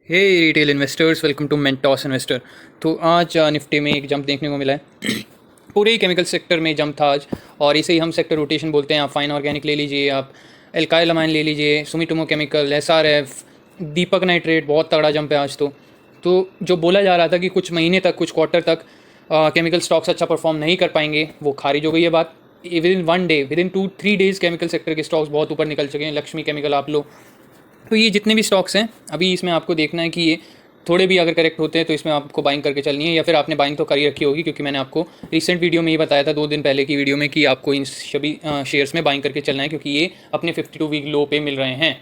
Hey retail investors, welcome to Mentos investor. तो आज Nifty में एक जंप देखने को मिला है। पूरे ही केमिकल सेक्टर में जंप था आज, और इसे ही हम सेक्टर रोटेशन बोलते हैं। आप फाइन ऑर्गेनिक ले लीजिए, आप एल्काइल अमाइन ले लीजिए, सुमिटोमो केमिकल, एसआरएफ, दीपक नाइट्रेट, बहुत तगड़ा जंप है आज। तो जो बोला जा रहा था कि कुछ महीने तक, कुछ क्वार्टर तक केमिकल स्टॉक्स अच्छा परफॉर्म नहीं कर पाएंगे, वो खारिज हो गई है बात। With in 1 day, with in 2-3 days chemical sector के स्टॉक्स बहुत ऊपर निकल चुके हैं। लक्ष्मी केमिकल आप लो, तो ये जितने भी स्टॉक्स हैं अभी, इसमें आपको देखना है कि ये थोड़े भी अगर करेक्ट होते हैं तो इसमें आपको बाइंग करके चलनी है, या फिर आपने बाइंग तो करी रखी होगी, क्योंकि मैंने आपको रिसेंट वीडियो में ही बताया था, 2 दिन पहले की वीडियो में, कि आपको इन सभी शेयर्स में बाइंग करके चलना है, क्योंकि ये अपने 52 वीक लो पे मिल रहे हैं।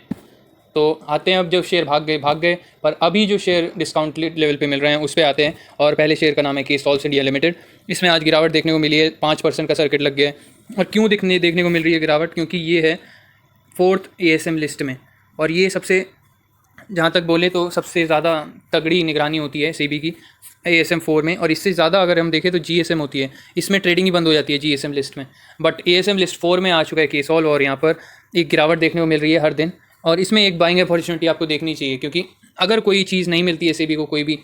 तो आते हैं अब, जो शेयर भाग गए, पर अभी जो शेयर डिस्काउंट लेवल पे मिल रहे हैं उस पर आते हैं। और पहले शेयर का नाम है केसॉल्स इंडिया लिमिटेड। इसमें आज गिरावट देखने को मिली है, 5% का सर्किट लग गया है। और क्यों देखने को मिल रही है गिरावट? क्योंकि ये है 4th ASM लिस्ट में, और ये सबसे, जहाँ तक बोले तो सबसे ज़्यादा तगड़ी निगरानी होती है सेबी की ASM 4 में, और इससे ज़्यादा अगर हम देखें तो GSM होती है। इसमें ट्रेडिंग ही बंद हो जाती है GSM लिस्ट में, बट ASM लिस्ट 4 में आ चुका है केसॉल, और यहाँ पर एक गिरावट देखने को मिल रही है हर दिन। और इसमें एक बाइंग अपॉर्चुनिटी आपको देखनी चाहिए, क्योंकि अगर कोई चीज़ नहीं मिलती है सेबी को, कोई भी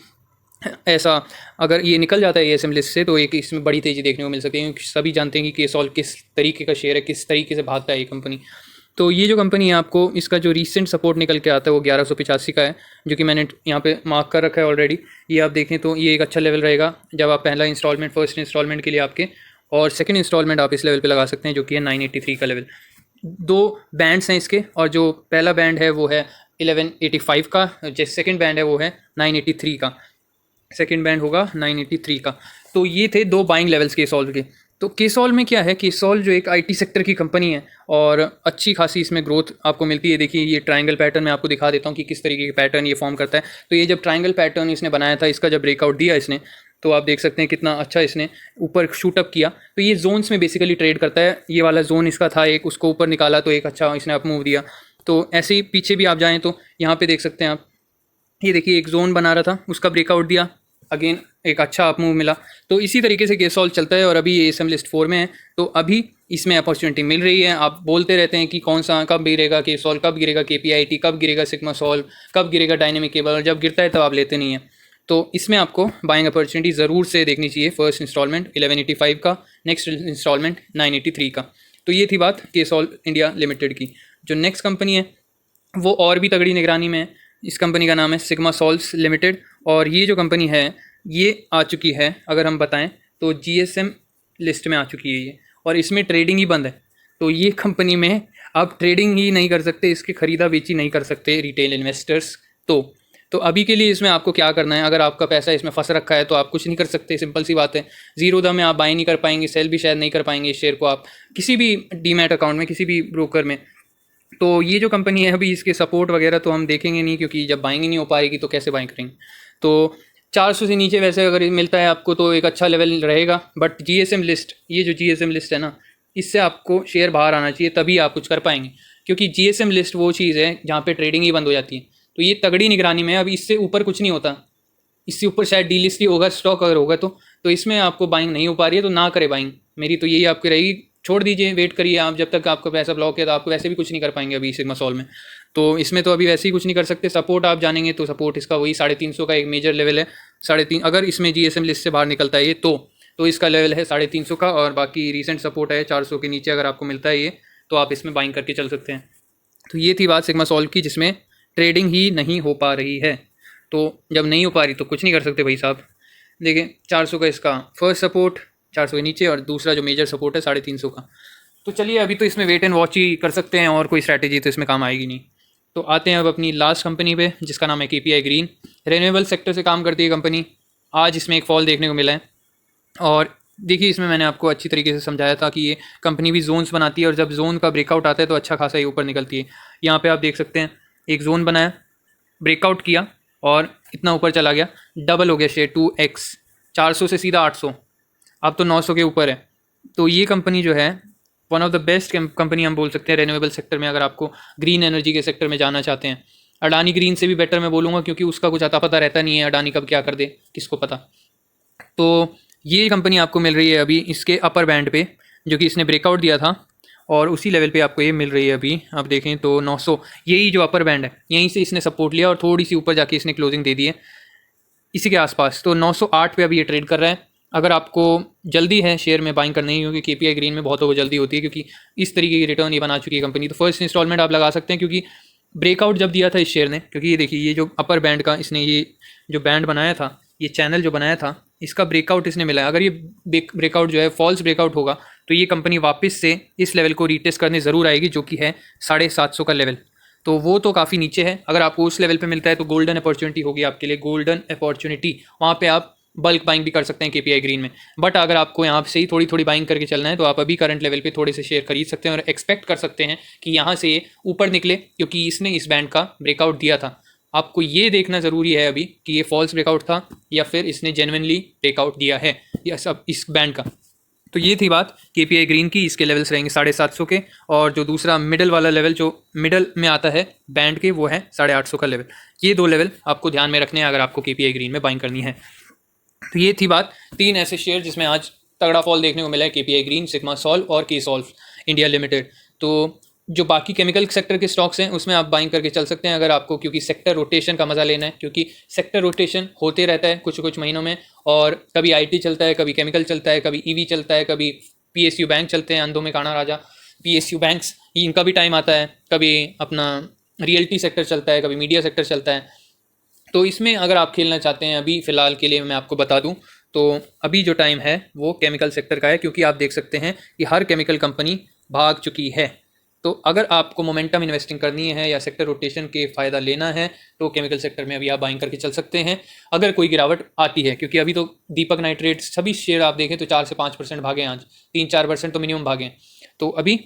ऐसा, अगर ये निकल जाता है ASM लिस्ट से, तो एक इसमें बड़ी तेज़ी देखने को मिल सकती है, क्योंकि सभी जानते हैं कि केसॉल किस तरीके का शेयर है, किस तरीके से भागता है ये कंपनी। तो ये जो कंपनी है, आपको इसका जो रीसेंट सपोर्ट निकल के आता है वो 1185 का है, जो कि मैंने यहाँ पे मार्क कर रखा है ऑलरेडी। ये आप देखें तो ये एक अच्छा लेवल रहेगा जब आप पहला इंस्टॉलमेंट, फर्स्ट इंस्टॉलमेंट के लिए आपके, और सेकंड इंस्टॉलमेंट आप इस लेवल पे लगा सकते हैं, जो कि है 983 का लेवल। 2 बैंड्स हैं इसके, और जो पहला बैंड है वो है 1185 का, जो सेकंड बैंड है वो है 983 का। सेकंड बैंड होगा 983 का। तो ये थे 2 बाइंग लेवल्स केसॉल के। तो केसॉल में क्या है, केसॉल जो एक आईटी सेक्टर की कंपनी है, और अच्छी खासी इसमें ग्रोथ आपको मिलती है। देखिए, ये ट्रायंगल पैटर्न मैं आपको दिखा देता हूँ कि किस तरीके के पैटर्न ये फॉर्म करता है। तो ये जब ट्रायंगल पैटर्न इसने बनाया था, इसका जब ब्रेकआउट दिया इसने, तो आप देख सकते हैं कितना अच्छा इसने ऊपर शूटअप किया। तो ये जोन्स में बेसिकली ट्रेड करता है। ये वाला जोन इसका था एक, उसको ऊपर निकाला तो एक अच्छा इसने अप मूव दिया। तो ऐसे ही पीछे भी आप जाएँ तो यहाँ पे देख सकते हैं आप, ये देखिए एक जोन बना रहा था, उसका ब्रेकआउट दिया, अगेन एक अच्छा अप मूव मिला। तो इसी तरीके से केसॉल चलता है, और अभी ये ASM लिस्ट 4 में है, तो अभी इसमें अपॉर्चुनिटी मिल रही है। आप बोलते रहते हैं कि कौन सा, कब गिरेगा केसॉल, कब गिरेगा KPIT, कब गिरेगा सिग्मा सॉल्व, कब गिरेगा डायनेमिक केबल, और जब गिरता है तब आप लेते नहीं हैं। तो इसमें आपको बाइंग अपॉर्चुनिटी ज़रूर से देखनी चाहिए। फर्स्ट इंस्टॉलमेंट 1185 का, नेक्स्ट इंस्टॉलमेंट 983 का। तो ये थी बात केसॉल इंडिया लिमिटेड की। जो नेक्स्ट कंपनी है वो और भी तगड़ी निगरानी में है। इस कंपनी का नाम है सिग्मा सॉल्व्स लिमिटेड, और ये जो कंपनी है ये आ चुकी है, अगर हम बताएं तो GSM लिस्ट में आ चुकी है ये, और इसमें ट्रेडिंग ही बंद है। तो ये कंपनी में आप ट्रेडिंग ही नहीं कर सकते, इसके खरीदा बेची नहीं कर सकते रिटेल इन्वेस्टर्स। तो अभी के लिए इसमें आपको क्या करना है, अगर आपका पैसा इसमें फंस रखा है तो आप कुछ नहीं कर सकते, सिंपल सी बात है। ज़ीरो दम में आप बाई नहीं कर पाएंगे, सेल भी शायद नहीं कर पाएंगे इस शेयर को आप किसी भी डीमैट अकाउंट में, किसी भी ब्रोकर में। तो ये जो कंपनी है अभी, इसके सपोर्ट वगैरह तो हम देखेंगे नहीं, क्योंकि जब बाइंग ही नहीं हो पाएगी तो कैसे बाइंग करेंगे। तो 400 से नीचे वैसे अगर मिलता है आपको तो एक अच्छा लेवल रहेगा, बट GSM लिस्ट, ये जो GSM लिस्ट है ना, इससे आपको शेयर बाहर आना चाहिए, तभी आप कुछ कर पाएंगे। क्योंकि GSM लिस्ट वो चीज़ है जहाँ पे ट्रेडिंग ही बंद हो जाती है। तो ये तगड़ी निगरानी में है, अभी इससे ऊपर कुछ नहीं होता। इससे ऊपर शायद डीलिस्ट ही होगा स्टॉक, अगर होगा तो इसमें आपको बाइंग नहीं हो पा रही है तो ना करें बाइंग। मेरी तो यही आपकी रहेगी, छोड़ दीजिए, वेट करिए आप जब तक आपका पैसा ब्लॉक है, तो आपको वैसे भी कुछ नहीं कर पाएंगे अभी सिग्मा सॉल में। तो इसमें तो अभी वैसे ही कुछ नहीं कर सकते। सपोर्ट आप जानेंगे तो सपोर्ट इसका वही 350 का एक मेजर लेवल है। 3.5, अगर इसमें GSM लिस्ट से बाहर निकलता है ये तो इसका लेवल है 350 का, और बाकी रिसेंट सपोर्ट है 400 के नीचे। अगर आपको मिलता है ये तो आप इसमें बाइंग करके चल सकते हैं। तो ये थी बात सिग्मा सॉल्व की, जिसमें ट्रेडिंग ही नहीं हो पा रही है। तो जब नहीं हो पा रही तो कुछ नहीं कर सकते भाई साहब। देखिए 400 का इसका फर्स्ट सपोर्ट, 400 के नीचे, और दूसरा जो मेजर सपोर्ट है 350 का। तो चलिए अभी तो इसमें वेट एंड वॉच ही कर सकते हैं, और कोई स्ट्रैटेजी तो इसमें काम आएगी नहीं। तो आते हैं अब अपनी लास्ट कंपनी पे, जिसका नाम है KPI ग्रीन। रिन्यूएबल सेक्टर से काम करती है कंपनी। आज इसमें एक फॉल देखने को मिला है, और देखिए इसमें मैंने आपको अच्छी तरीके से समझाया था कि ये कंपनी भी जोन्स बनाती है, और जब जोन का ब्रेकआउट आता है तो अच्छा खासा ही ऊपर निकलती है। यहाँ पे आप देख सकते हैं एक जोन बनाया, ब्रेकआउट किया, और इतना ऊपर चला गया, डबल हो गया शेयर 2x, 400 से सीधा 800, अब तो 900 के ऊपर है। तो ये कंपनी जो है one of the best company हम बोल सकते हैं रिन्यूएबल सेक्टर में, अगर आपको ग्रीन एनर्जी के सेक्टर में जाना चाहते हैं। अडानी ग्रीन से भी बेटर मैं बोलूँगा, क्योंकि उसका कुछ अता पता रहता नहीं है, अडानी कब क्या कर दे किसको पता। तो ये कंपनी आपको मिल रही है अभी इसके अपर बैंड पे, जो कि इसने ब्रेकआउट दिया था, और उसी लेवल पे आपको ये मिल रही है अभी। आप देखें तो 900, यही जो अपर बैंड है, यहीं से इसने सपोर्ट लिया और थोड़ी सी ऊपर जाके इसने क्लोजिंग दे दी है इसी के आसपास। तो 908 पे अभी ये ट्रेड कर रहा है। अगर आपको जल्दी है शेयर में बाइंग करनी, क्योंकि केपीआई ग्रीन में बहुतों को जल्दी होती है, क्योंकि इस तरीके की रिटर्न ये बना चुकी है कंपनी, तो फर्स्ट इंस्टॉलमेंट आप लगा सकते हैं। क्योंकि ब्रेकआउट जब दिया था इस शेयर ने, क्योंकि ये देखिए ये जो अपर बैंड का इसने ये जो बैंड बनाया था, ये चैनल जो बनाया था, इसका ब्रेकआउट इसने मिला है। अगर ये ब्रेकआउट जो है फॉल्स ब्रेकआउट होगा तो ये कंपनी वापस से इस लेवल को रीटेस्ट करने ज़रूर आएगी, जो कि है 750 का लेवल। तो वो तो काफ़ी नीचे है। अगर आपको उस लेवल पे मिलता है तो गोल्डन अपॉर्चुनिटी होगी आपके लिए, गोल्डन अपॉर्चुनिटी। वहाँ पे आप बल्क बाइंग भी कर सकते हैं केपीआई ग्रीन में। बट अगर आपको यहाँ से ही थोड़ी थोड़ी बाइंग करके चलना है तो आप अभी करंट लेवल पे थोड़े से शेयर खरीद सकते हैं और एक्सपेक्ट कर सकते हैं कि यहाँ से ये ऊपर निकले, क्योंकि इसने इस बैंड का ब्रेकआउट दिया था। आपको ये देखना ज़रूरी है अभी कि ये फॉल्स ब्रेकआउट था या फिर इसने जेन्युइनली ब्रेकआउट दिया है या सब इस बैंड का। तो ये थी बात केपीआई ग्रीन की। इसके लेवल्स रहेंगे 750 के, और जो दूसरा मिडल वाला लेवल जो मिडल में आता है बैंड के, वो है 850 का लेवल। ये दो लेवल आपको ध्यान में रखने हैं अगर आपको केपीआई ग्रीन में बाइंग करनी है। तो ये थी बात, 3 ऐसे शेयर जिसमें आज तगड़ा फॉल देखने को मिला है, केपीआई ग्रीन, सिग्मा सॉल्व और के सॉल्व इंडिया लिमिटेड। तो जो बाकी केमिकल सेक्टर के स्टॉक्स हैं उसमें आप बाइंग करके चल सकते हैं अगर आपको, क्योंकि सेक्टर रोटेशन का मज़ा लेना है, क्योंकि सेक्टर रोटेशन होते रहता है कुछ कुछ महीनों में। और कभी आईटी चलता है, कभी केमिकल चलता है, कभी ईवी चलता है, कभी पीएसयू बैंक चलते हैं, अंधों में काना राजा पीएसयू बैंक्स, इनका भी टाइम आता है। कभी अपना रियल्टी सेक्टर चलता है, कभी मीडिया सेक्टर चलता है। तो इसमें अगर आप खेलना चाहते हैं, अभी फ़िलहाल के लिए मैं आपको बता दूं तो अभी जो टाइम है वो केमिकल सेक्टर का है, क्योंकि आप देख सकते हैं कि हर केमिकल कंपनी भाग चुकी है। तो अगर आपको मोमेंटम इन्वेस्टिंग करनी है या सेक्टर रोटेशन के फ़ायदा लेना है तो केमिकल सेक्टर में अभी आप बाइंग करके चल सकते हैं अगर कोई गिरावट आती है। क्योंकि अभी तो दीपक नाइट्रेट सभी शेयर आप देखें तो 4 से 5% भागे, आज 3-4% तो मिनिमम भागे। तो अभी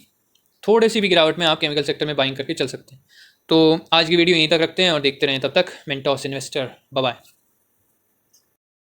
थोड़ी सी भी गिरावट में आप केमिकल सेक्टर में बाइंग करके चल सकते हैं। तो आज की वीडियो यहीं तक रखते हैं और देखते रहें तब तक मेंटोस इन्वेस्टर। Bye bye.